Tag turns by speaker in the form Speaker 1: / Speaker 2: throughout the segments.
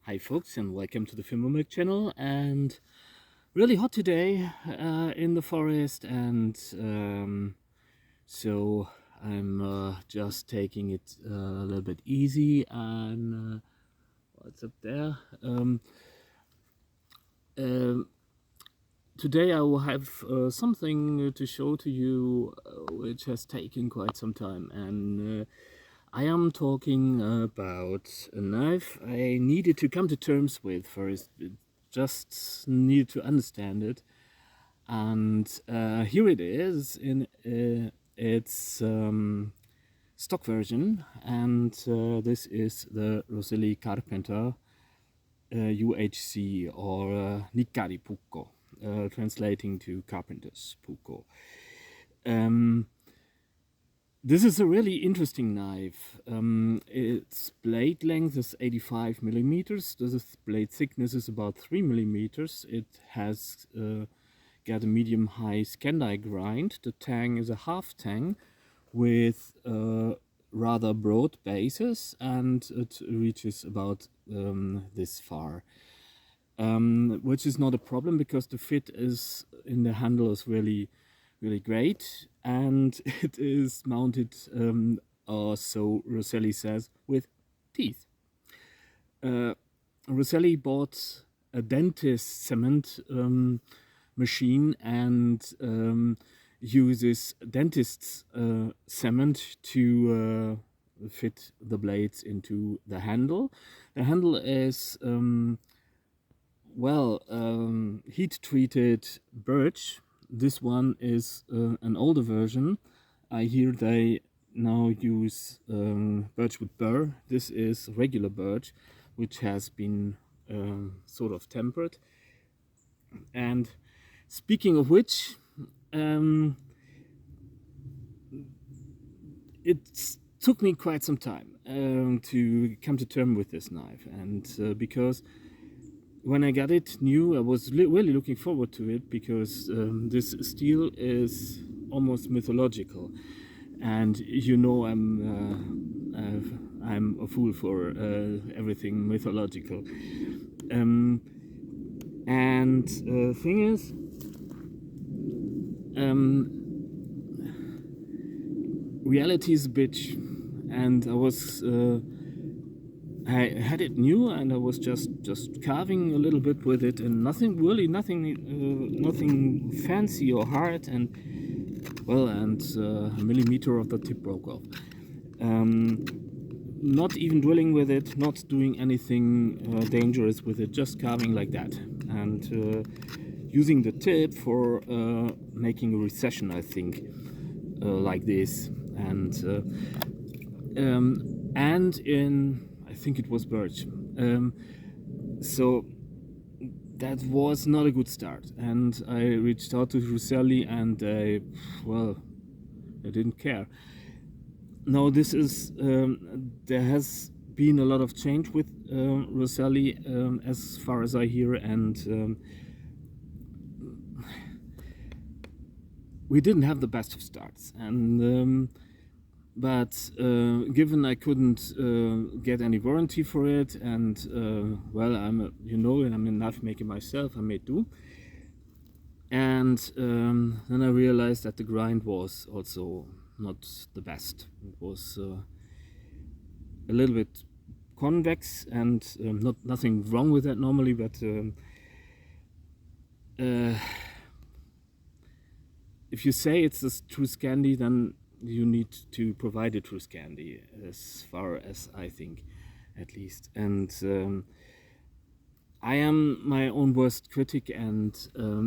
Speaker 1: Hi folks, and welcome to the Filmomilk channel. And really hot today in the forest, and so I'm just taking it a little bit easy. And what's up there? Today I will have something to show to you which has taken quite some time, and I am talking about a knife I needed to come to terms with first. Just needed to understand it, and here it is in its stock version, and this is the Rosselli Carpenter UHC, or Nikari Pukko, translating to Carpenter's Pukko. This is a really interesting knife. Its blade length is 85 millimeters. The blade thickness is about 3 millimeters. It has got a medium-high Scandi grind. The tang is a half tang with rather broad bases, and it reaches about this far. Which is not a problem because the fit is in the handle is really great, and it is mounted, or so Rosselli says, with teeth. Rosselli bought a dentist cement machine and uses dentist's cement to fit the blades into the handle. The handle is heat-treated birch. This one is an older version. I hear they now use birch with burr. This is regular birch, which has been sort of tempered. And speaking of which, it took me quite some time to come to terms with this knife, and because when I got it new, I was really looking forward to it, because this steel is almost mythological, and you know I'm a fool for everything mythological. And thing is, reality is a bitch, and I had it new, and I was just carving a little bit with it, and nothing fancy or hard, and a millimeter of the tip broke off. Not even drilling with it, not doing anything dangerous with it, just carving like that, and using the tip for making a recession, I think, like this, and in, I think it was birch. So that was not a good start, and I reached out to Rosselli, and they didn't care. Now this is there has been a lot of change with Rosselli, as far as I hear, and we didn't have the best of starts, and but given I couldn't get any warranty for it, and I'm a knife maker myself, I made do. And then I realized that the grind was also not the best. It was a little bit convex, and nothing wrong with that normally, but if you say it's a true Scandi, then you need to provide a true Scandi, as far as I think, at least. And I am my own worst critic, and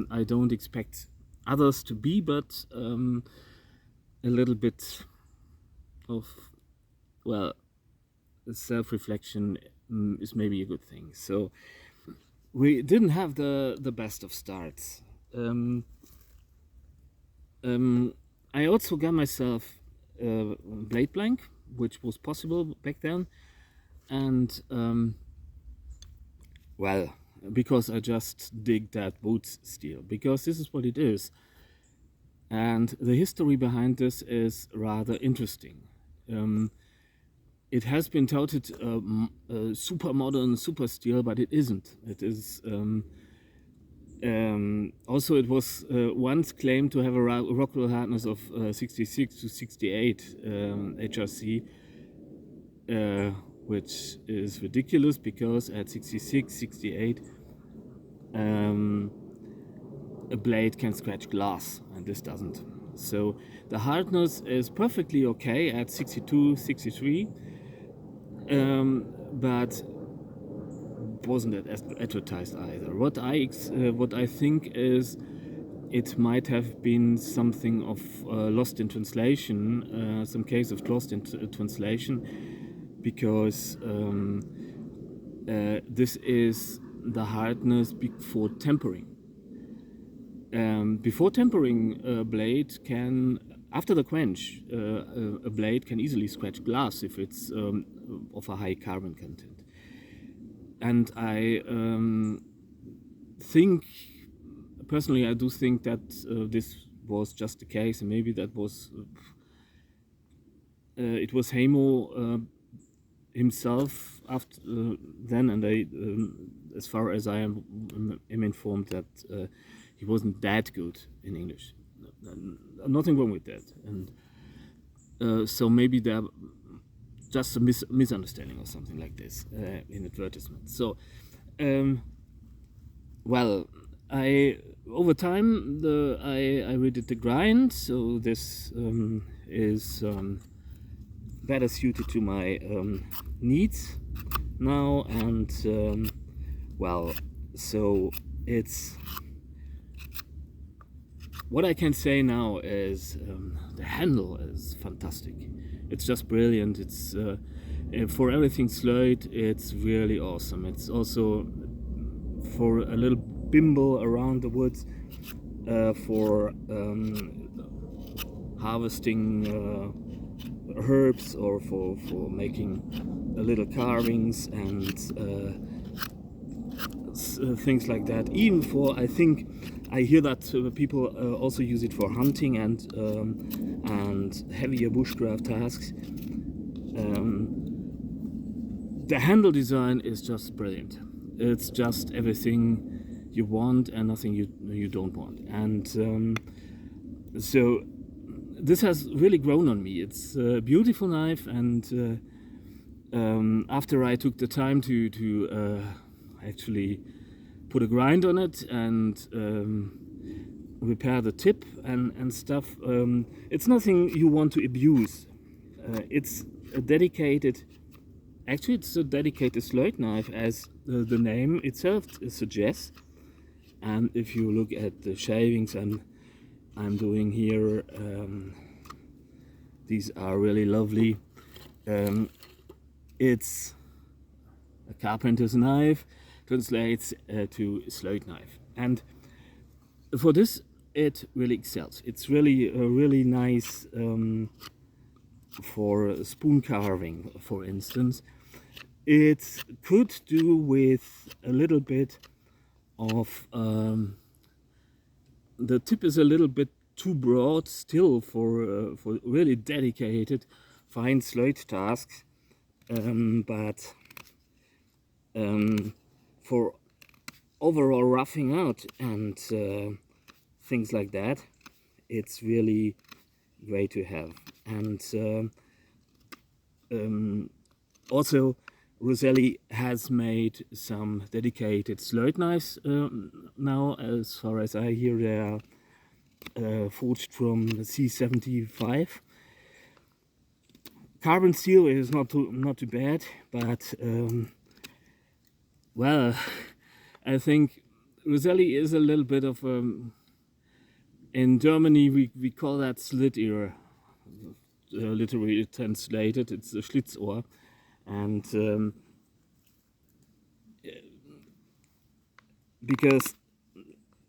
Speaker 1: I don't expect others to be, but a little bit of, self-reflection is maybe a good thing. So we didn't have the best of starts. I also got myself a blade blank, which was possible back then, and because I just dig that boots steel, because this is what it is, and the history behind this is rather interesting. it has been touted super modern, super steel, but it isn't. It is also, it was once claimed to have a rock roll hardness of 66 to 68 HRC, which is ridiculous because at 66, 68 a blade can scratch glass, and this doesn't. So the hardness is perfectly okay at 62, 63, but wasn't advertised either. What I think is it might have been something of lost in translation, some case of lost in translation, because this is the hardness before tempering. Before tempering, a blade can, after the quench, a blade can easily scratch glass if it's of a high carbon content. And I think, personally, I do think that this was just the case, and maybe that was it was Hamo himself after then, and I, as far as I am informed, that he wasn't that good in English. Nothing wrong with that, and so maybe there just a misunderstanding or something like this in advertisements. So, well, over time I redid the grind, so this is better suited to my needs now, and well, so it's, what I can say now is the handle is fantastic. It's just brilliant. It's for everything Slöjd, it's really awesome. It's also for a little bimble around the woods, for harvesting herbs, or for making little carvings and things like that. Even for, I think I hear that people also use it for hunting and heavier bushcraft tasks. The handle design is just brilliant. It's just everything you want and nothing you don't want. And so this has really grown on me. It's a beautiful knife, and after I took the time to actually put a grind on it and repair the tip and stuff, it's nothing you want to abuse. It's a dedicated, actually it's a dedicated Slöjd knife, as the name itself suggests. And if you look at the shavings I'm doing here, these are really lovely. It's a carpenter's knife, translates to Slöjd knife, and for this it really excels. It's really nice for spoon carving, for instance. It could do with a little bit of the tip is a little bit too broad still for really dedicated fine Slöjd tasks, but for overall roughing out and things like that, it's really great to have. And also Roselli has made some dedicated Slöjd knives now. As far as I hear, they are forged from C75. Carbon steel is not too bad, but well, I think Roselli is a little bit of in Germany we call that slit ear, literally translated. It's a Schlitzohr, and because,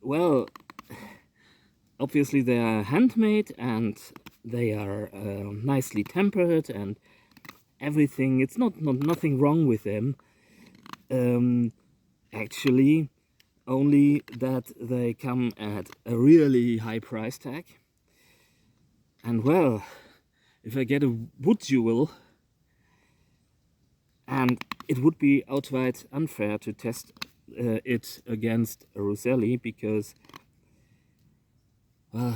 Speaker 1: well, obviously they are handmade and they are nicely tempered and everything. It's nothing wrong with them. Actually, only that they come at a really high price tag. And well, if I get a wood jewel, and it would be outright unfair to test it against a Roselli, because the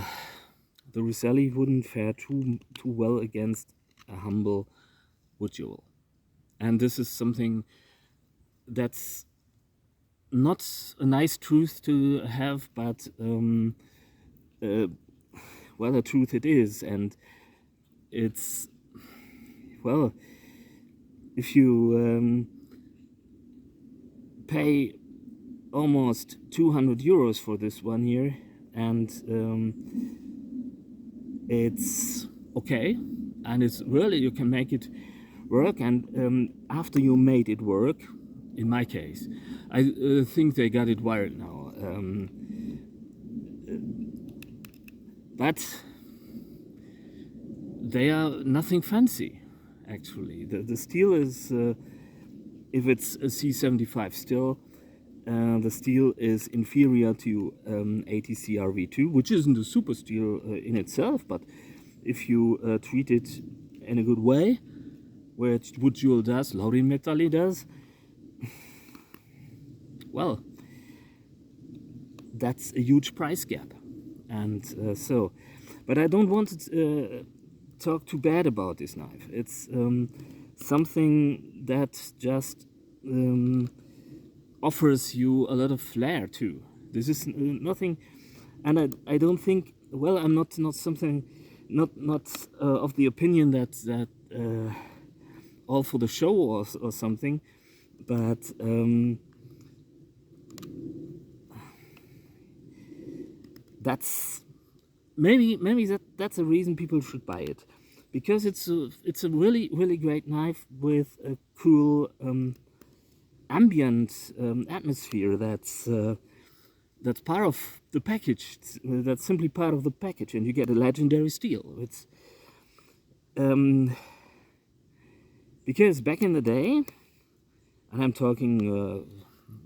Speaker 1: Roselli wouldn't fare too well against a humble wood jewel. And this is something that's not a nice truth to have, but well, a truth it is. And it's, well, if you pay almost 200 euros for this one here, and it's okay, and it's really, you can make it work. And after you made it work, in my case, I think they got it wired now, but they are nothing fancy, actually. The steel is, if it's a C75 still, the steel is inferior to ATC RV2, which isn't a super steel in itself, but if you treat it in a good way, which wood jewel does, Laurin Metalli does, well, that's a huge price gap. And so, but I don't want to talk too bad about this knife. It's something that just offers you a lot of flair too. This is nothing, and I don't think, well, I'm not something, not of the opinion that all for the show or something, but that's maybe that's a reason people should buy it, because it's a really great knife with a cool ambient atmosphere that's part of the package. That's simply part of the package, and you get a legendary steel. It's because back in the day, and I'm talking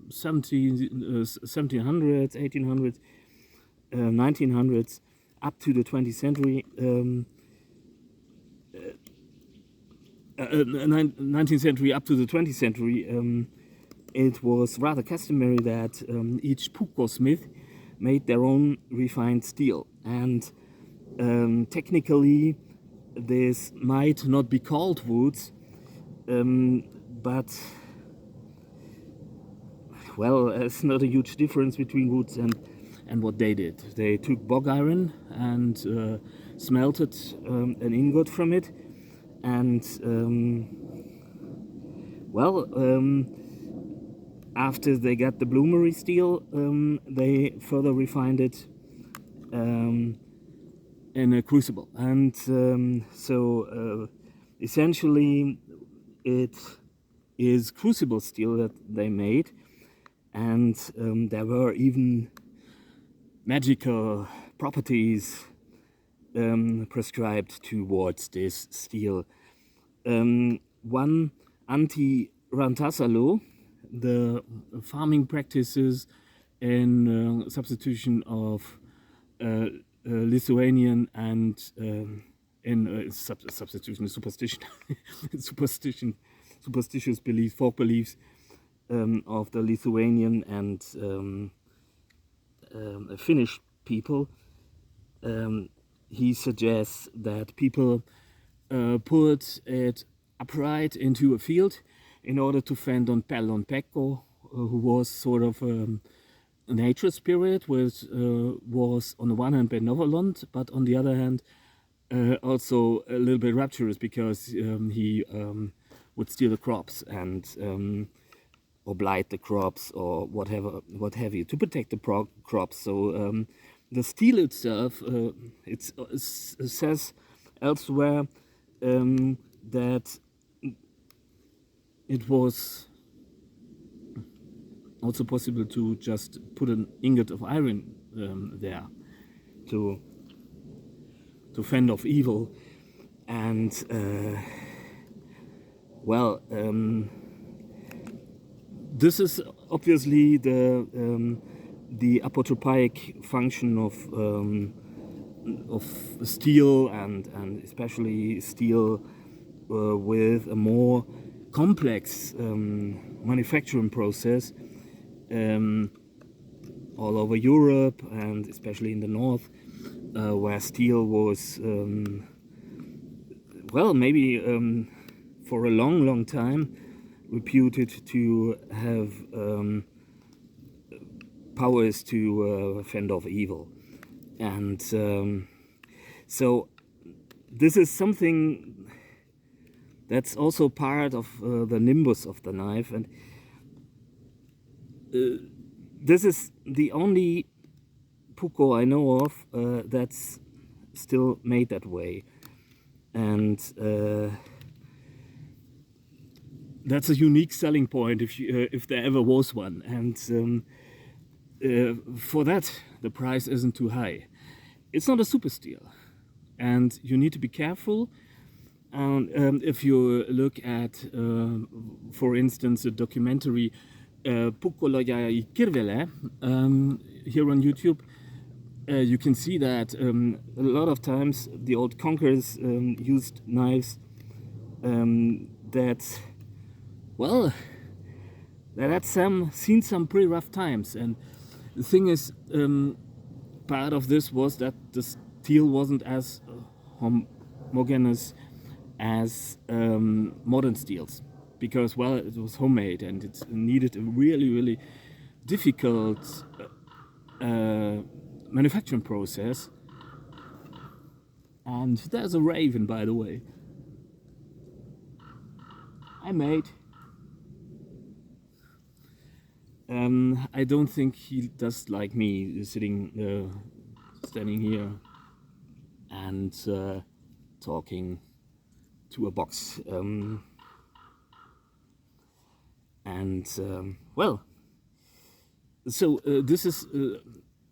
Speaker 1: 1700s, 1800s, 1900s, up to the 20th century, 19th century up to the 20th century, it was rather customary that each puukko smith made their own refined steel. And technically, this might not be called woods, but, well, it's not a huge difference between woods and what they did. They took bog iron and smelted an ingot from it, and after they got the bloomery steel, they further refined it in a crucible. And so essentially it is crucible steel that they made, and there were even magical properties prescribed towards this steel. One anti-Rantasalo, the farming practices in substitution of Lithuanian and substitution, superstition, superstitious beliefs, folk beliefs of the Lithuanian and Finnish people. He suggests that people put it upright into a field in order to fend on Pellon Pekko, who was sort of a nature spirit, which was on the one hand benevolent, but on the other hand also a little bit rapturous, because he would steal the crops and or blight the crops or what have you, to protect the crops. So the steel itself, it says elsewhere that it was also possible to just put an ingot of iron there to fend off evil. And this is obviously the apotropaic function of steel, and especially steel with a more complex manufacturing process all over Europe and especially in the north, where steel was, well, maybe for a long time reputed to have powers to fend off evil. And so this is something that's also part of the nimbus of the knife, and this is the only puko I know of that's still made that way, and that's a unique selling point if there ever was one. And for that, the price isn't too high. It's not a super steel, and you need to be careful. And if you look at, for instance, a documentary Pukkoloja I Kirvele here on YouTube, you can see that a lot of times the old conquerors used knives that, well, that had seen some pretty rough times. And the thing is, part of this was that the steel wasn't as homogeneous as modern steels, because, well, it was homemade and it needed a really difficult manufacturing process. And there's a raven, by the way. Hi, mate. I don't think he does like me standing here and talking to a box. Well, so this is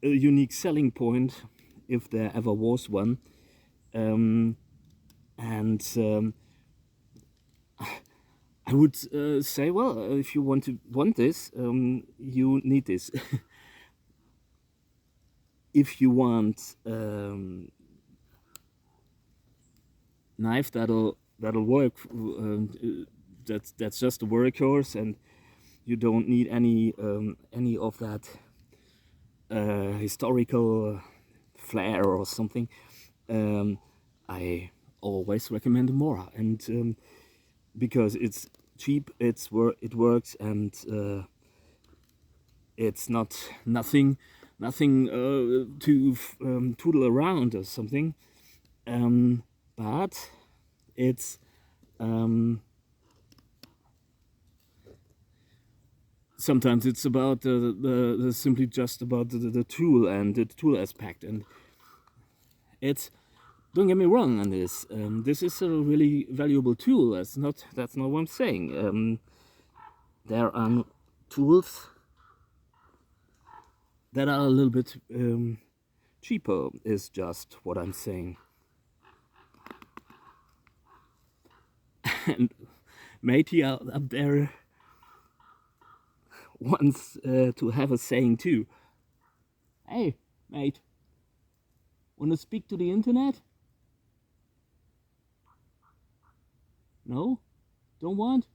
Speaker 1: a unique selling point, if there ever was one. I would say, well, if you want this, you need this. If you want knife that'll work, that's just a workhorse, and you don't need any of that historical flair or something. I always recommend a Mora, and because it's cheap, it works, and it's nothing to tootle around or something, but it's sometimes it's about the simply just about the tool and the tool aspect, and it's, don't get me wrong on this. This is a really valuable tool. That's not what I'm saying. There are tools that are a little bit cheaper, is just what I'm saying. And matey up there wants to have a saying too. Hey, mate, want to speak to the internet? No? Don't want?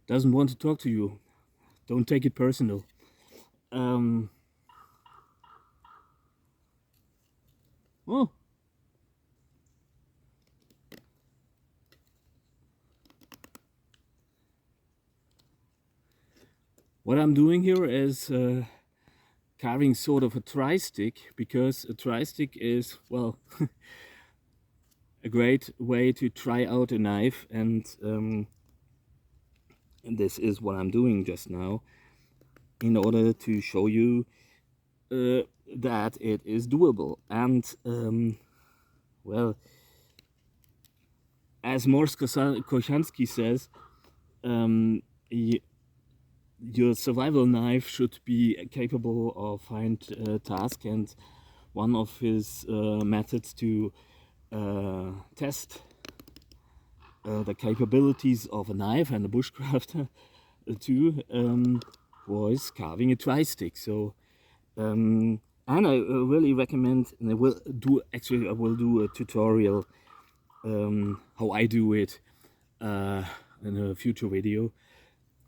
Speaker 1: Doesn't want to talk to you. Don't take it personal. Oh. What I'm doing here is carving sort of a tri-stick, because a tri-stick is, well, a great way to try out a knife, and this is what I'm doing just now, in order to show you that it is doable. And well, as Morse Kochanski says, your survival knife should be capable of find task, and one of his methods to test the capabilities of a knife and a bushcrafter too was carving a tri-stick. So and I really recommend, and I will do a tutorial how I do it in a future video.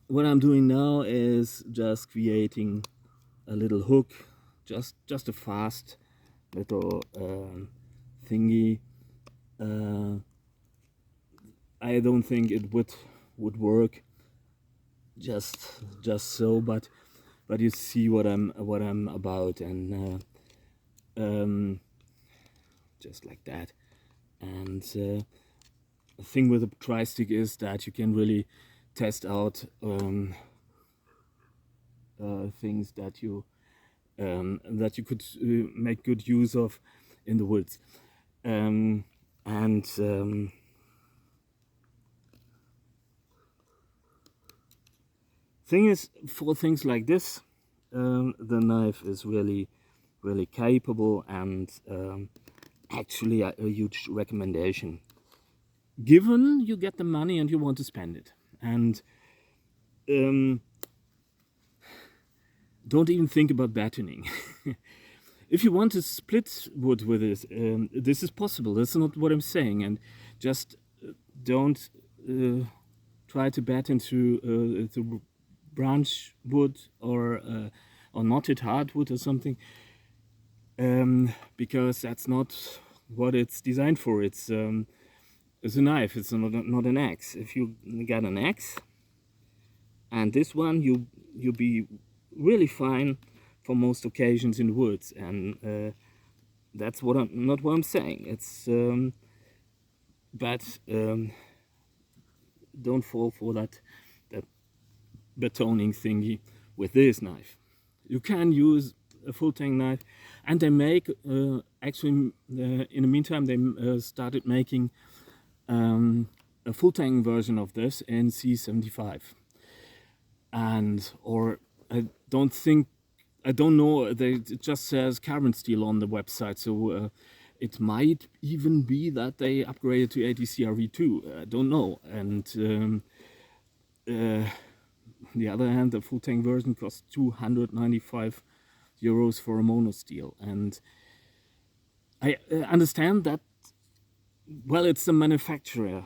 Speaker 1: What I'm doing now is just creating a little hook, just a fast little thingy. I don't think it would work just so, but you see what I'm about, and just like that. And the thing with a tri-stick is that you can really test out things that you could make good use of in the woods. Thing is, for things like this, the knife is really capable, and actually a huge recommendation, given you get the money and you want to spend it. And don't even think about battening. If you want to split wood with this, this is possible. That's not what I'm saying. And just don't try to batten through branch wood or knotted hardwood or something, because that's not what it's designed for. It's a knife. It's not an axe. If you got an axe and this one, you'll be really fine for most occasions in the woods, and that's not what I'm saying. It's but don't fall for that batoning thingy with this knife. You can use a full tang knife, and they make actually in the meantime they started making a full tang version of this in C75, and or I don't know, it just says carbon steel on the website, so it might even be that they upgraded to ATCRV2. I don't know. And the other hand, the full tank version costs 295 euros for a mono steel, and I understand that. Well, it's the manufacturer.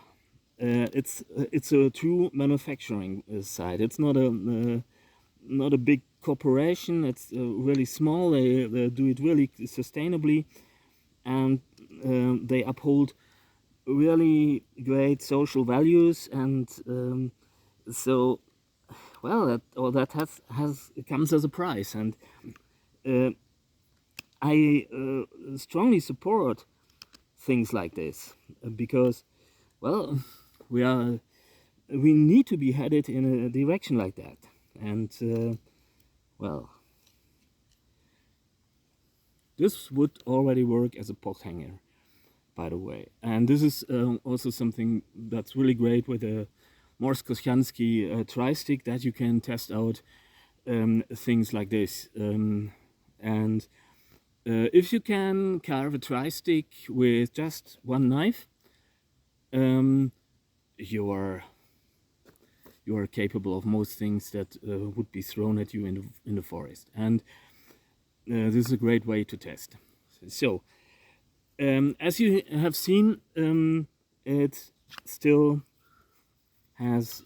Speaker 1: It's a true manufacturing side. It's not a big corporation. It's really small. They do it really sustainably, and they uphold really great social values. And so, well, that comes as a price. And I strongly support things like this, because, well, we need to be headed in a direction like that. And well, this would already work as a pot hanger, by the way. And this is also something that's really great with a Morse-Koscianski tri-stick, that you can test out things like this. And if you can carve a tri-stick with just one knife, you are capable of most things that would be thrown at you in the forest. And this is a great way to test. So, as you have seen, it still has,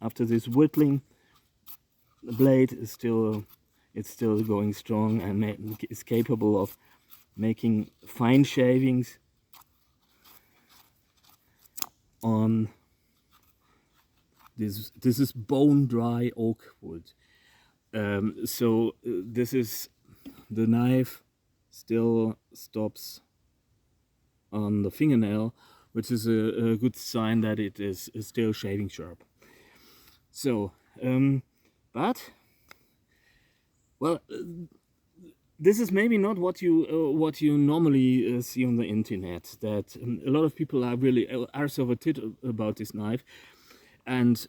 Speaker 1: after this whittling, the blade is still going strong, and is capable of making fine shavings on this. This is bone dry oak wood. So this is, the knife still stops on the fingernail, which is a good sign that it is still shaving sharp. So, but, well, this is maybe not what you normally see on the internet. That a lot of people are really arse over tit about this knife, and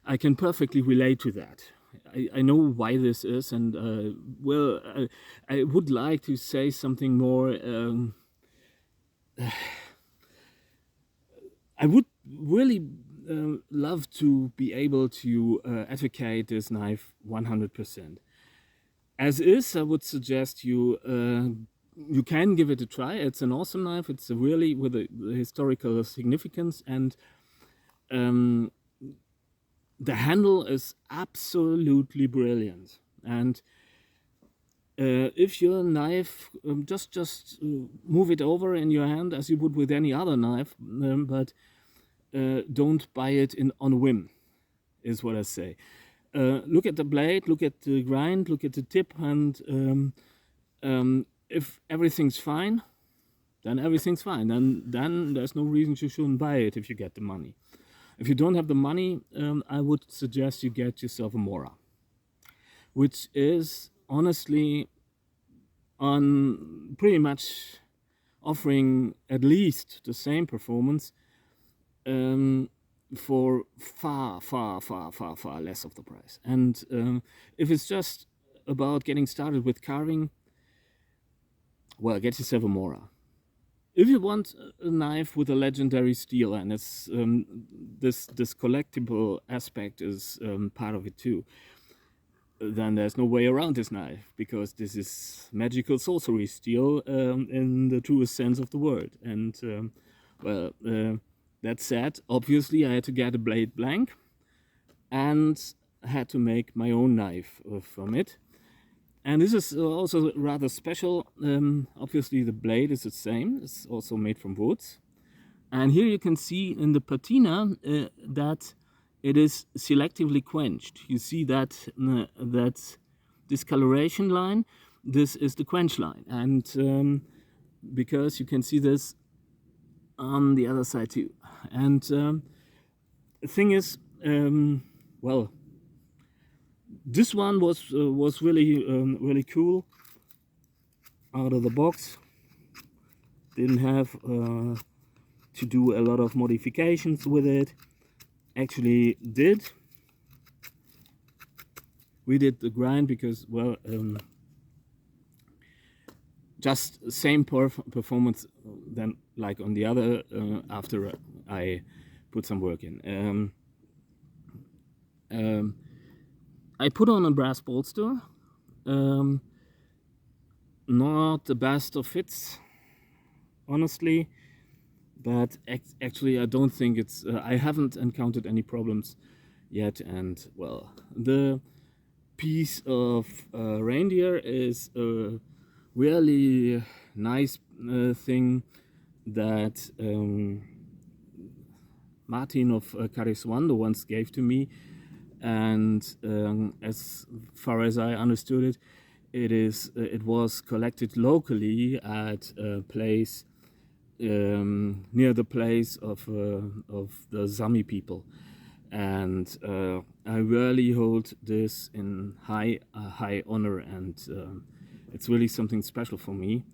Speaker 1: I can perfectly relate to that. I know why this is, and well, I would like to say something more. I would really love to be able to advocate this knife 100%. As is, I would suggest you you can give it a try. It's an awesome knife. It's really with a historical significance, and the handle is absolutely brilliant. And if your knife, just move it over in your hand as you would with any other knife, but don't buy it on a whim, is what I say. Look at the blade, look at the grind, look at the tip, and if everything's fine, then everything's fine. And then there's no reason you shouldn't buy it if you get the money. If you don't have the money, I would suggest you get yourself a Mora, which is honestly on pretty much offering at least the same performance for far less of the price. And if it's just about getting started with carving, well, get yourself a Mora. If you want a knife with a legendary steel, and it's this collectible aspect is part of it too, then there's no way around this knife, because this is magical sorcery steel in the truest sense of the word. And well, that said, obviously I had to get a blade blank and had to make my own knife from it. And this is also rather special. Obviously the blade is the same, it's also made from woods. And here you can see in the patina that it is selectively quenched. You see that that discoloration line, this is the quench line. And because you can see this on the other side too. And the thing is, well, this one was really cool out of the box. Didn't have to do a lot of modifications with it. Actually did. We did the grind because, well, just same performance than like on the other after I put some work in. I put on a brass bolster. Not the best of fits, honestly, but actually I don't think it's I haven't encountered any problems yet. And well, the piece of reindeer is a really nice thing that Martin of Cariswando once gave to me. And as far as I understood it, it was collected locally at a place near the place of the Sami people, and I really hold this in high honor, and it's really something special for me.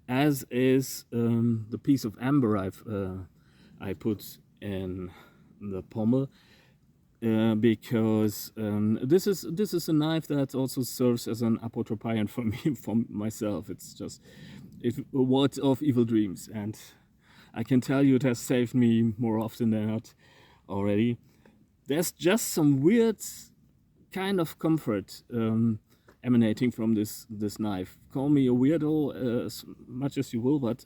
Speaker 1: As is the piece of amber I put in the pommel. Because this is a knife that also serves as an apotropion for me, for myself. It's just a ward of evil dreams, and I can tell you it has saved me more often than not already. There's just some weird kind of comfort emanating from this knife. Call me a weirdo as much as you will, but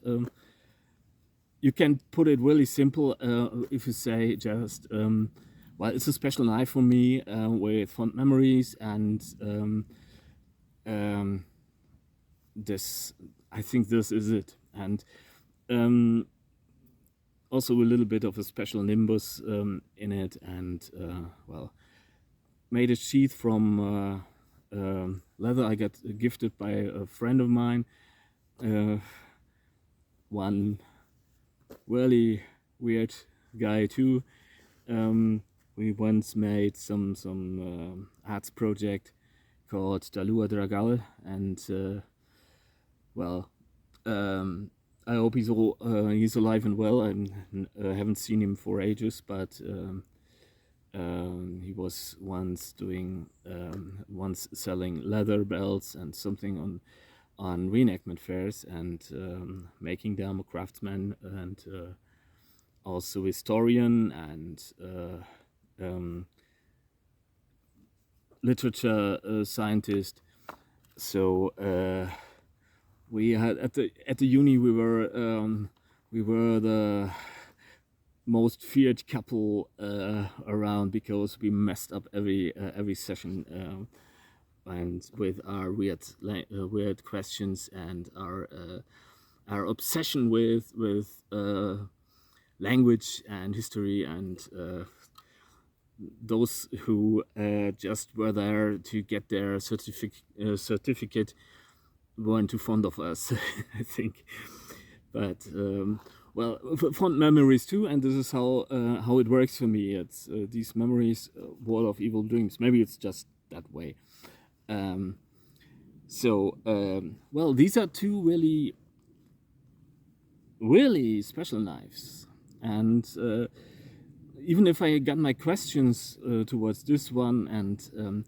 Speaker 1: you can put it really simple if you say just well, it's a special knife for me with fond memories, and this, I think this is it. And also a little bit of a special nimbus in it, and well, made a sheath from leather I got gifted by a friend of mine. One really weird guy too. We once made some arts project called Dalua Dragal, and well, I hope he's alive and well. I haven't seen him for ages, but he was once selling leather belts and something on reenactment fairs, and making them a craftsman, and also historian, and literature scientist. So we had at the uni we were the most feared couple around, because we messed up every session, and with our weird questions and our obsession with language and history, and those who just were there to get their certificate weren't too fond of us, I think. But well, fond memories too, and this is how it works for me. It's these memories, Wall of Evil Dreams. Maybe it's just that way. Well, these are two really special knives, and even if I got my questions towards this one, and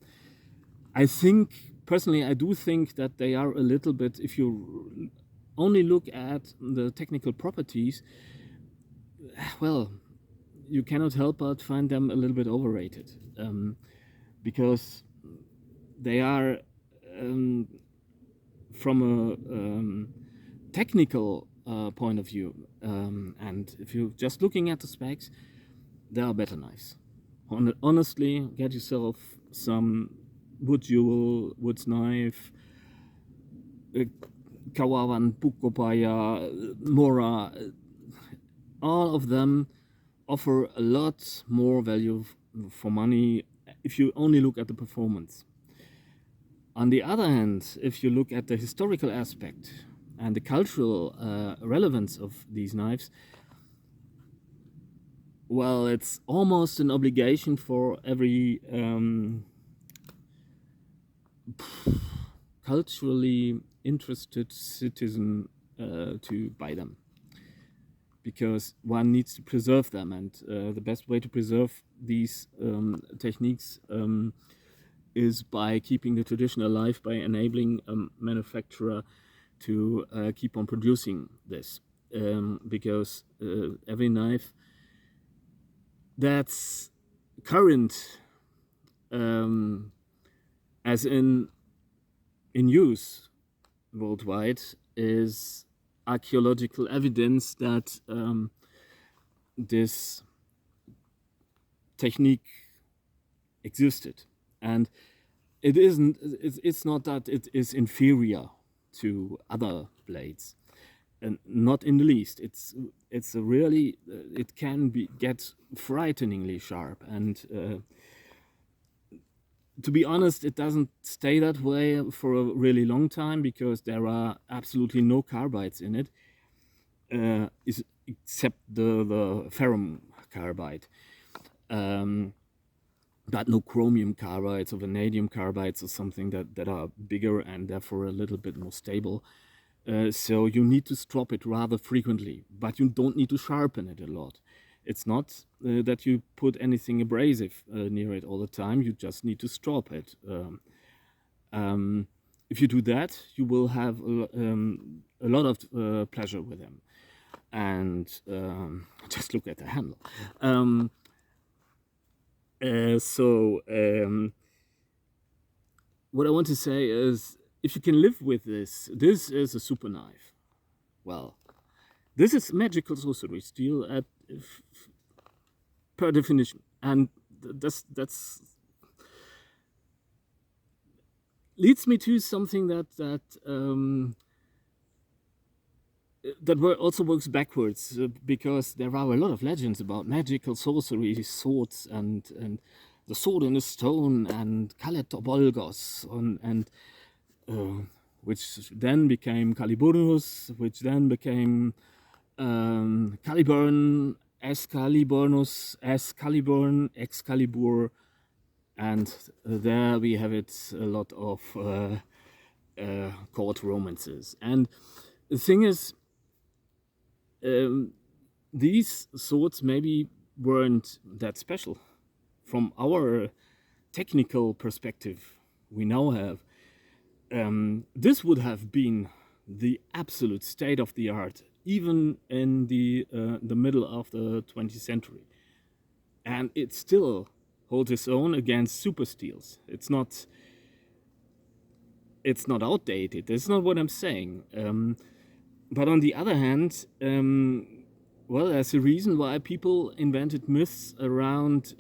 Speaker 1: I think personally, I do think that they are a little bit, if you only look at the technical properties, well, you cannot help but find them a little bit overrated, because they are, from a technical point of view, and if you're just looking at the specs, there are better knives. Honestly, get yourself some wood jewel, wood knife, Kawawan, Pukopaya, Mora, all of them offer a lot more value for money if you only look at the performance. On the other hand, if you look at the historical aspect and the cultural relevance of these knives, well, it's almost an obligation for every culturally interested citizen to buy them, because one needs to preserve them, and the best way to preserve these techniques is by keeping the tradition alive, by enabling a manufacturer to keep on producing this, because every knife that's current, as in use worldwide, is archaeological evidence that this technique existed, and it's not that it is inferior to other blades, and not in the least. It's a really, it can get frighteningly sharp, and to be honest, it doesn't stay that way for a really long time, because there are absolutely no carbides in it, except the ferrum carbide, but no chromium carbides or vanadium carbides or something that are bigger and therefore a little bit more stable. So you need to strop it rather frequently, but you don't need to sharpen it a lot. It's not that you put anything abrasive near it all the time. You just need to strop it. If you do that, you will have a lot of pleasure with them. And just look at the handle. What I want to say is, if you can live with this is a super knife. Well, this is magical sorcery steel per definition, and that's leads me to something that also works backwards, because there are a lot of legends about magical sorcery, swords, and the sword in the stone, and Khaled Tobolgos, and which then became Caliburnus, which then became Caliburn, Excaliburnus, Excaliburn, Excalibur, and there we have it, a lot of court romances. And the thing is, these swords maybe weren't that special from our technical perspective we now have. This would have been the absolute state of the art, even in the middle of the 20th century, and it still holds its own against super steels. It's not it's not outdated. That's not what I'm saying. But on the other hand, well, there's a reason why people invented myths around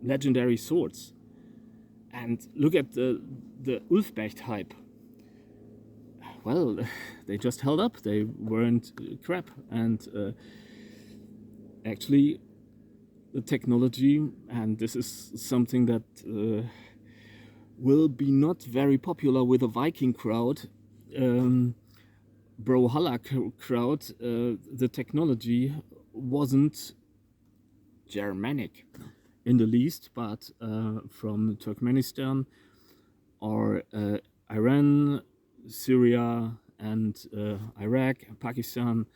Speaker 1: legendary swords. And look at the Ulfbecht hype. Well, they just held up. They weren't crap. And actually, the technology, and this is something that will be not very popular with a Viking crowd, Brawlhalla crowd, the technology wasn't Germanic in the least, but from Turkmenistan or Iran, Syria, and Iraq, Pakistan,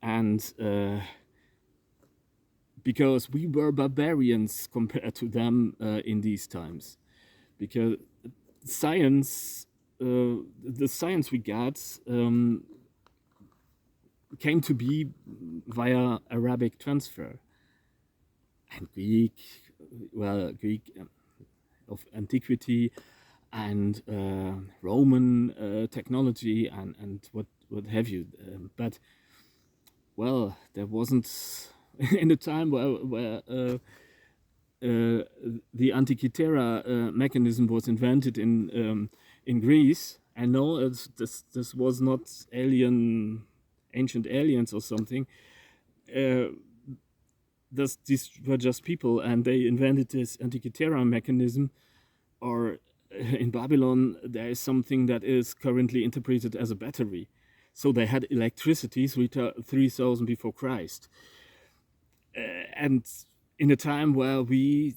Speaker 1: and because we were barbarians compared to them in these times, because science, the science we got came to be via Arabic transfer, and Greek, well, Greek of antiquity, and Roman technology, and what have you. But well, there wasn't in a time where the Antikythera mechanism was invented in Greece. I know this was not ancient aliens or something. These were just people, and they invented this Antikythera mechanism. Or in Babylon, there is something that is currently interpreted as a battery. So they had electricity 3000 before Christ. And in a time where we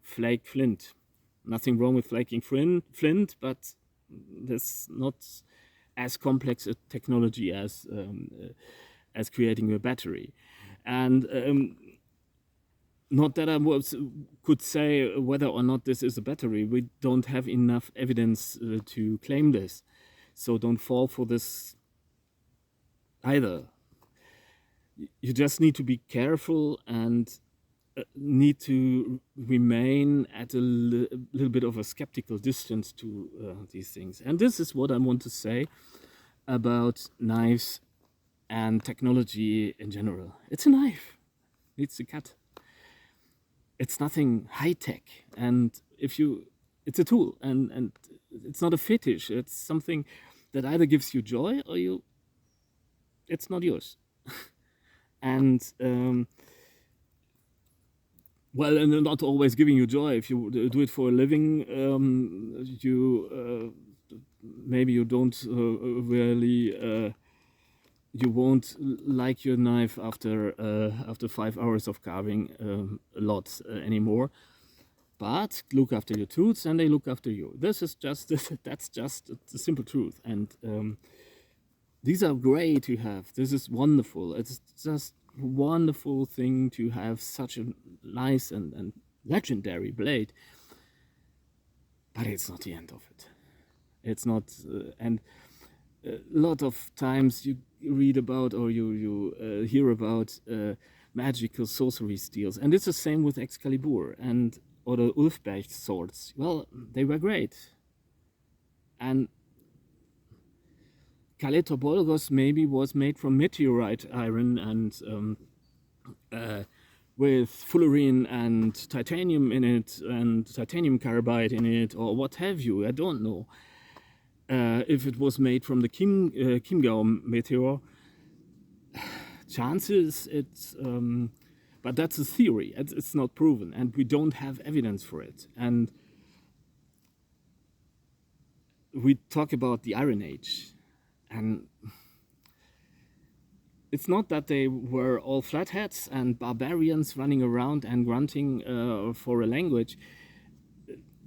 Speaker 1: flake flint. Nothing wrong with flaking flint, but that's not as complex a technology as creating a battery. And not that I could say whether or not this is a battery. We don't have enough evidence to claim this. So don't fall for this either. You just need to be careful and need to remain at a little bit of a skeptical distance to these things. And this is what I want to say about knives and technology in general. It's a knife, needs to cut. It's nothing high tech, and it's a tool, and it's not a fetish. It's something that either gives you joy or it's not yours. And well, and not always giving you joy. If you do it for a living, maybe you don't really. You won't like your knife after 5 hours of carving a lot anymore. But look after your tools, and they look after you. That's just the simple truth. And these are great to have. This is wonderful. It's just a wonderful thing to have such a nice and legendary blade. But it's not the end of it. It's not. And a lot of times you read about or you hear about magical sorcery steels, and it's the same with Excalibur or the Ulfberg swords. Well, they were great, and Kaletobolgos maybe was made from meteorite iron and with fullerene and titanium in it and titanium carbide in it, or what have you. I don't know. If it was made from the Chiemgau meteor, chances but that's a theory. It's not proven, and we don't have evidence for it. And we talk about the Iron Age, and it's not that they were all flatheads and barbarians running around and grunting for a language.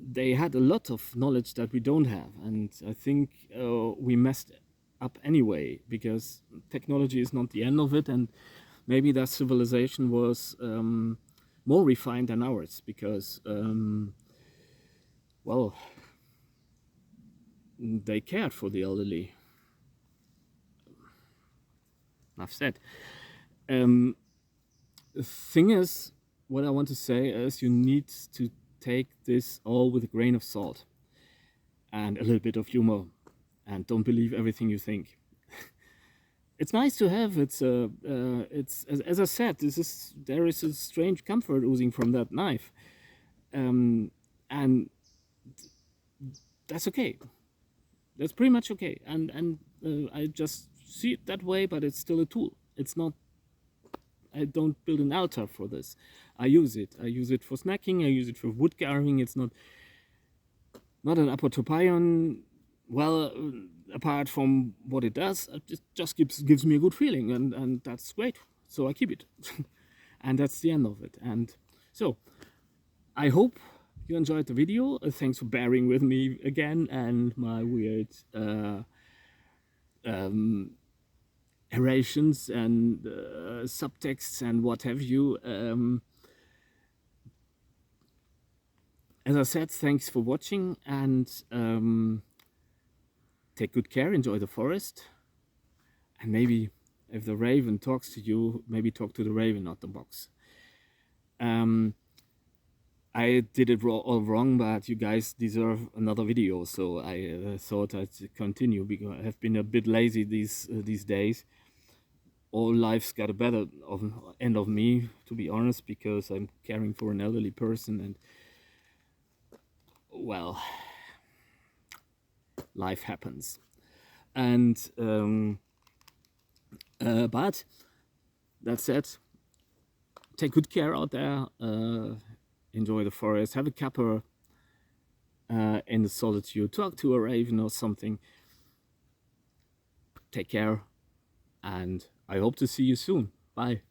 Speaker 1: They had a lot of knowledge that we don't have, and I think we messed up anyway, because technology is not the end of it, and maybe their civilization was more refined than ours, because well, they cared for the elderly. Enough said. The thing is, what I want to say is you need to take this all with a grain of salt. and a little bit of humor, and don't believe everything you think. It's nice to have. It's as I said, there is a strange comfort oozing from that knife, and that's okay. That's pretty much okay. And I just see it that way, but it's still a tool. It's not. I don't build an altar for this. I use it. I use it for snacking. I use it for wood carving. It's not an apotropaion. Well, apart from what it does, it just gives me a good feeling, and that's great. So I keep it, and that's the end of it. And so I hope you enjoyed the video. Thanks for bearing with me again and my weird narrations and subtexts and what have you. As I said, thanks for watching, and take good care, enjoy the forest, and maybe if the raven talks to you, maybe talk to the raven, not the box. I did it all wrong, but you guys deserve another video, so I thought I'd continue, because I have been a bit lazy these days. All lives got a better end of me, to be honest, because I'm caring for an elderly person, and well, life happens. And but that said, take good care out there. Enjoy the forest. Have a cuppa in the solitude. Talk to a raven or something. Take care, and I hope to see you soon. Bye.